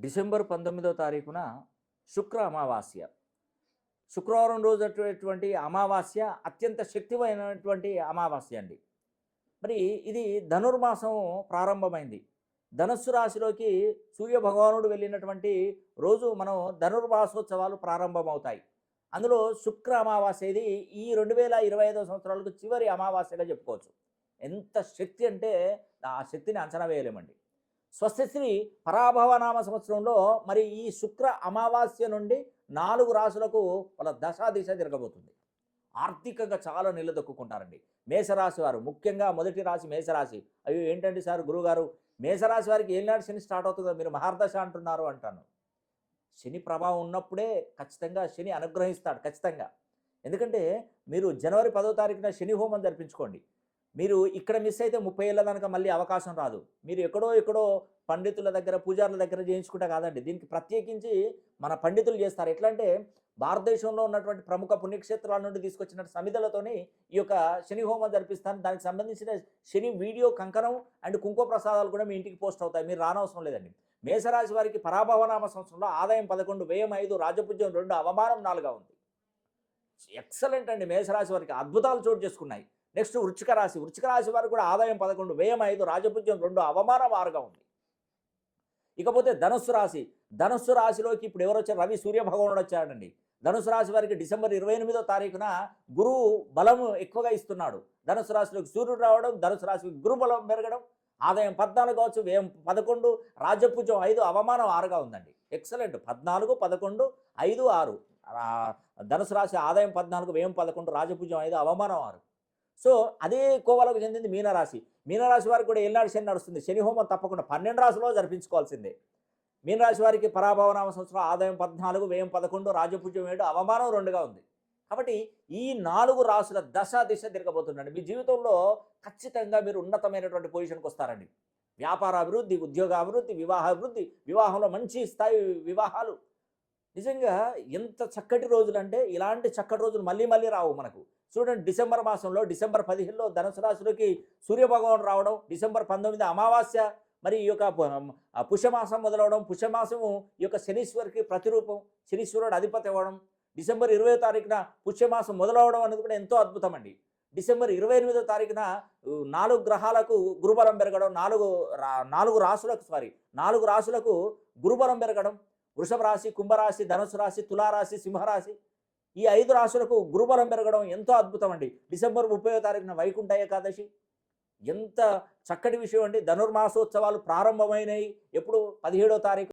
December 19వ తారీఖున శుక్ర అమావాస్య. శుక్రవారం రోజు అటువంటి అమావాస్య అత్యంత శక్తివంతమైనటువంటి అమావాస్య అండి. మరి ఇది ధనుర్మాసం ప్రారంభమైంది. ధనుస్సు రాశిలోకి సూర్యభగవానుడు వెళ్ళినటువంటి రోజు మనం ధనుర్మాసోత్సవాలు ప్రారంభమవుతాయి. అందులో శుక్ర అమావాస్య ఇది ఈ 2025 సంవత్సరాలకు చివరి అమావాస్యగా చెప్పుకోవచ్చు. ఎంత శక్తి అంటే ఆ శక్తిని అంచనా వేయలేమండి. స్వస్తిశ్రీ పరాభవనామ సంవత్సరంలో మరి ఈ శుక్ర అమావాస్య నుండి 4 రాశులకు వాళ్ళ దశాదిశ తిరగబోతుంది. ఆర్థికంగా చాలా నిలదొక్కుంటారండి. మేషరాశి వారు ముఖ్యంగా మొదటి రాశి మేషరాశి. అయ్యో ఏంటండి సార్ గురువుగారు, మేషరాశి వారికి ఏనాడు శని స్టార్ట్ అవుతుందో మీరు మహార్దశ అంటున్నారు అంటాను. శని ప్రభావం ఉన్నప్పుడే ఖచ్చితంగా శని అనుగ్రహిస్తాడు ఖచ్చితంగా. ఎందుకంటే మీరు జనవరి 10వ తారీఖున శని హోమం జరిపించుకోండి. మీరు ఇక్కడ మిస్ అయితే 30 ఏళ్ళ దాకా మళ్ళీ అవకాశం రాదు. మీరు ఎక్కడో పండితుల దగ్గర పూజారుల దగ్గర చేయించుకుంటా కాదండి. దీనికి ప్రత్యేకించి మన పండితులు చేస్తారు. ఎట్లా అంటే భారతదేశంలో ఉన్నటువంటి ప్రముఖ పుణ్యక్షేత్రాల నుండి తీసుకొచ్చిన సమిధలతోని ఈ యొక్క శని హోమం జరిపిస్తాను. దానికి సంబంధించిన శని వీడియో కంకణం అండ్ కుంకుమ ప్రసాదాలు కూడా మీ ఇంటికి పోస్ట్ అవుతాయి. మీరు రానవసరం లేదండి. మేషరాశి వారికి పరాభవనామ సంవత్సరంలో ఆదాయం 11, వ్యయం 5, రాజపూజ్యం 2, అవమానం 4గా ఉంది. ఎక్సలెంట్ అండి. మేషరాశి వారికి అద్భుతాలు చోటు చేసుకున్నాయి. నెక్స్ట్ వృశ్చిక రాశి. వృశ్చిక రాశి వారికి కూడా ఆదాయం 11, వ్యయం 5, రాజపూజ్యం 2, అవమానం 6గా ఉంది. ఇకపోతే ధనుస్సు రాశి. ధనుస్సు రాశిలోకి ఇప్పుడు ఎవరు వచ్చారు? రవి సూర్యభగవానుడు వచ్చాడండి. ధనుసు రాశి వారికి డిసెంబర్ 28వ తారీఖున గురువు బలము ఎక్కువగా ఇస్తున్నాడు. ధనుసు రాశిలోకి సూర్యుడు రావడం, ధనుసు రాశికి గురు బలం పెరగడం, ఆదాయం 14 కావచ్చు, వ్యయం 11, రాజపూజ్యం 5, అవమానం 6గా ఉందండి. ఎక్సలెంట్. 14, 11, 5, 6. ధనుసు రాశి ఆదాయం 14, వ్యయం 11, రాజపూజ్యం 5, అవమానం 6. సో అదే కోవలకు చెందింది మీనరాశి. మీనరాశి వారికి కూడా ఏళ్ళనాడు శని నడుస్తుంది. శని హోమం తప్పకుండా 12 రాశిలో జరిపించుకోవాల్సిందే. మీనరాశి వారికి పరాభవనామ సంవత్సరం ఆదాయం 14, వ్యయం 11, రాజపూజ్యం 7, అవమానం 2గా ఉంది. కాబట్టి ఈ 4 రాశుల దశ దిశ తిరగబోతుందండి. మీ జీవితంలో ఖచ్చితంగా మీరు ఉన్నతమైనటువంటి పొజిషన్కి వస్తారండి. వ్యాపార అభివృద్ధి, ఉద్యోగ అభివృద్ధి, వివాహ అభివృద్ధి, వివాహంలో మంచి స్థాయి వివాహాలు. నిజంగా ఎంత చక్కటి రోజులు అంటే ఇలాంటి చక్కటి రోజులు మళ్ళీ మళ్ళీ రావు మనకు. చూడండి, డిసెంబర్ మాసంలో డిసెంబర్ 15లో ధనుసు రాశిలోకి సూర్యభగవానుడు రావడం, డిసెంబర్ 19 అమావాస్య, మరి ఈ యొక్క పుష్యమాసం మొదలవడం, పుష్యమాసము ఈ యొక్క శనీశ్వరికి ప్రతిరూపం, శనీశ్వరుడు అధిపతి అవ్వడం, డిసెంబర్ 20వ తారీఖున పుష్యమాసం మొదలవడం అనేది కూడా ఎంతో అద్భుతం అండి. డిసెంబర్ 28వ తారీఖున 4 గ్రహాలకు గురుబలం పెరగడం, 4 రాశులకు గురుబలం పెరగడం, వృషభ రాశి, కుంభరాశి, ధనుసు రాశి, తులారాశి, సింహరాశి, ఈ 5 రాశులకు గురుబలం పెరగడం ఎంతో అద్భుతం అండి. డిసెంబర్ 30వ తారీఖున వైకుంఠ ఏకాదశి. ఎంత చక్కటి విషయం అండి. ధనుర్మాసోత్సవాలు ప్రారంభమైనవి ఎప్పుడు? 17వ తారీఖు